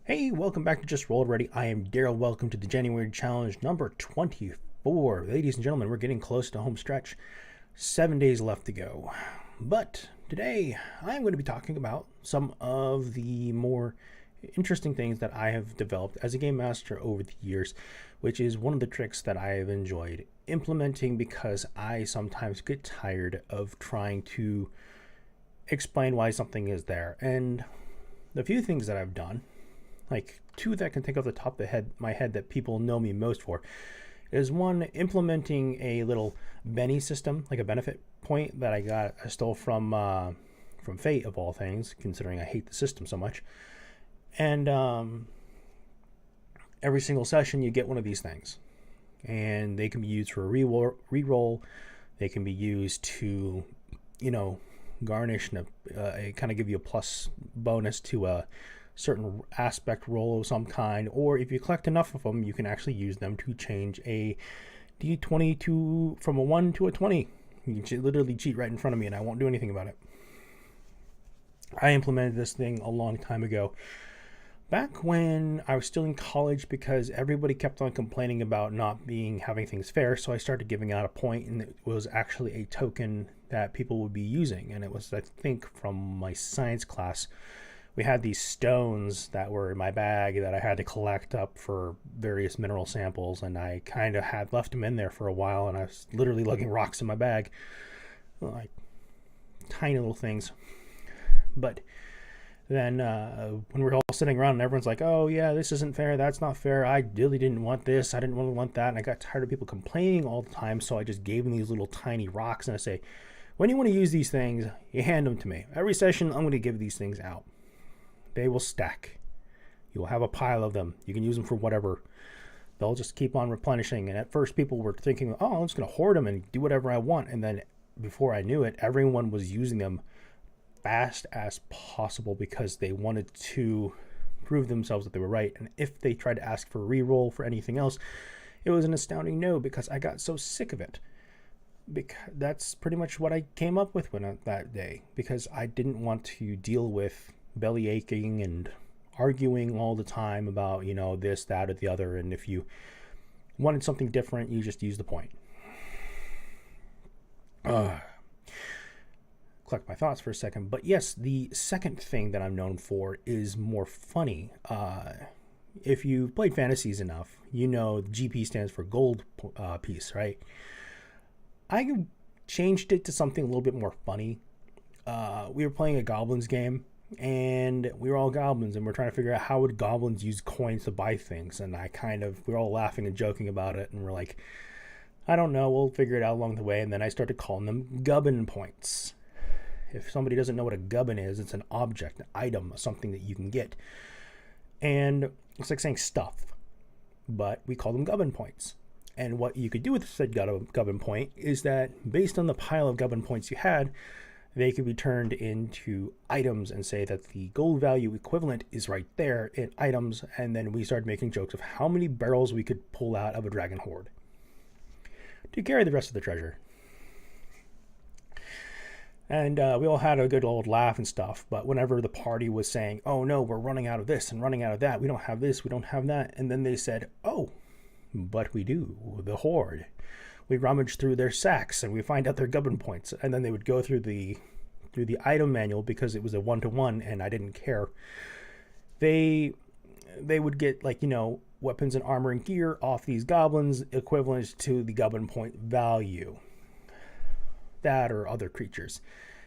Hey, welcome back to Just Roll Already. I am Daryl. Welcome to the January challenge number 24. Ladies and gentlemen, we're getting close to home stretch. 7 days left to go. But today, I'm going to be talking about some of the more interesting things that I have developed as a game master over the years, which is one of the tricks that I have enjoyed implementing because I sometimes get tired of trying to explain why something is there. And the few things that I've done, like two that I can think off the top of my head that people know me most for, is one, implementing a little Benny system, like a benefit point that I stole from Fate of all things, considering I hate the system so much. And every single session you get one of these things, and they can be used for a reroll. They can be used to, garnish and kind of give you a plus bonus to a certain aspect roll of some kind, or if you collect enough of them, you can actually use them to change a d20 from a 1 to a 20. You can literally cheat right in front of me and I won't do anything about it. I implemented this thing a long time ago, back when I was still in college, because everybody kept on complaining about not having things fair. So I started giving out a point, and it was actually a token that people would be using. And it was, I think, from my science class. We had these stones that were in my bag that I had to collect up for various mineral samples, and I kind of had left them in there for a while, and I was literally lugging rocks in my bag, like tiny little things. But then when we're all sitting around and everyone's like, oh yeah, this isn't fair, that's not fair, I really didn't want this, I didn't want that, and I got tired of people complaining all the time, so I just gave them these little tiny rocks, and I say, when you want to use these things, you hand them to me. Every session, I'm going to give these things out. They will stack. You'll have a pile of them. You can use them for whatever. They'll just keep on replenishing. And at first, people were thinking, oh, I'm just going to hoard them and do whatever I want. And then before I knew it, everyone was using them fast as possible because they wanted to prove themselves that they were right. And if they tried to ask for a reroll for anything else, it was an astounding no, because I got so sick of it. Because that's pretty much what I came up with that day, because I didn't want to deal with belly aching and arguing all the time about, this, that, or the other. And if you wanted something different, you just use the point. Collect my thoughts for a second. But yes, the second thing that I'm known for is more funny. If you've played fantasies enough, GP stands for gold piece, right? I changed it to something a little bit more funny. We were playing a goblins game, and we were all goblins, and we're trying to figure out how would goblins use coins to buy things. And we're all laughing and joking about it, and we're like, I don't know, we'll figure it out along the way. And then I started calling them gubbin points. If somebody doesn't know what a gubbin is, it's an object, an item, something that you can get. And it's like saying stuff, but we call them gubbin points. And what you could do with said gubbin point is that based on the pile of gubbin points you had, they could be turned into items and say that the gold value equivalent is right there in items. And then we started making jokes of how many barrels we could pull out of a dragon hoard to carry the rest of the treasure. And we all had a good old laugh and stuff. But whenever the party was saying, oh no, we're running out of this and running out of that, we don't have this, we don't have that. And then they said, oh, but we do, the hoard. We rummage through their sacks and we find out their gubbin points. And then they would go through the item manual, because it was a 1-to-1 and I didn't care. They would get, weapons and armor and gear off these goblins equivalent to the gubbin point value. That or other creatures.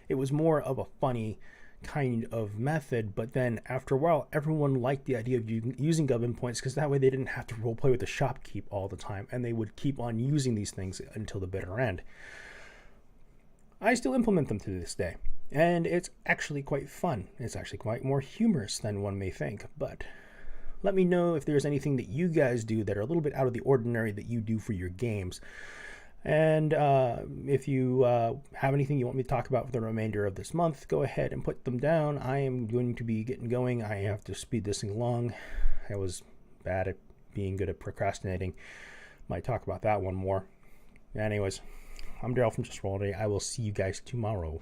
It was more of a funny kind of method, but then after a while, everyone liked the idea of using gubbin points, because that way they didn't have to roleplay with the shopkeep all the time, and they would keep on using these things until the bitter end. I still implement them to this day, and it's actually quite fun. It's actually quite more humorous than one may think. But let me know if there's anything that you guys do that are a little bit out of the ordinary that you do for your games. And if you have anything you want me to talk about for the remainder of this month, go ahead and put them down. I am going to be getting going. I have to speed this thing along. I was bad at being good at procrastinating. Might talk about that one more. Anyways, I'm Daryl from Just Roll Already. I will see you guys tomorrow.